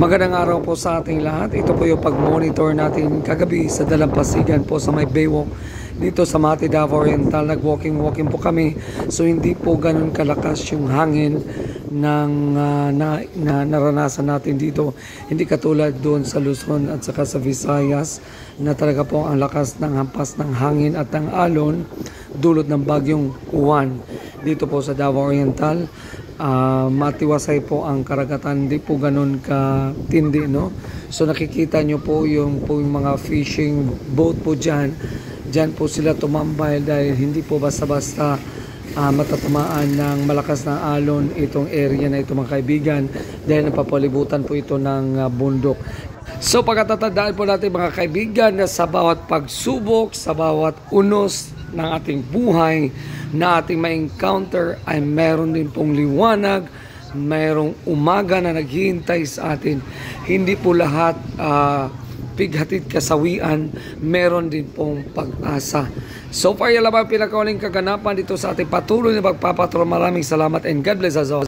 Magandang araw po sa ating lahat. Ito po yung pag-monitor natin kagabi sa Dalampasigan po sa may Baywalk dito sa Mati, Davao Oriental. Nag-walking po kami. So hindi po ganun kalakas yung hangin ng naranasan natin dito. Hindi katulad doon sa Luzon at saka sa Visayas na talaga po ang lakas ng hampas ng hangin at ng alon dulot ng bagyong Juan. Dito po sa Davao Oriental, matiwasay po ang karagatan, hindi po ganun katindi, no? So nakikita nyo po yung mga fishing boat po dyan po sila tumambay dahil hindi po basta-basta matatamaan ng malakas na alon itong area na ito, mga kaibigan, dahil napapalibutan po ito ng bundok. So pagkatatandaan po natin, mga kaibigan, na sa bawat pagsubok, sa bawat unos ng ating buhay na ating ma-encounter ay meron din pong liwanag, mayroong umaga na naghihintay sa atin. Hindi po lahat pighatid kasawian, meron din pong pag-asa. So far, yan lang ang pinakauling kaganapan dito sa ating patuloy na pagpapatuloy. Maraming salamat and God bless us all.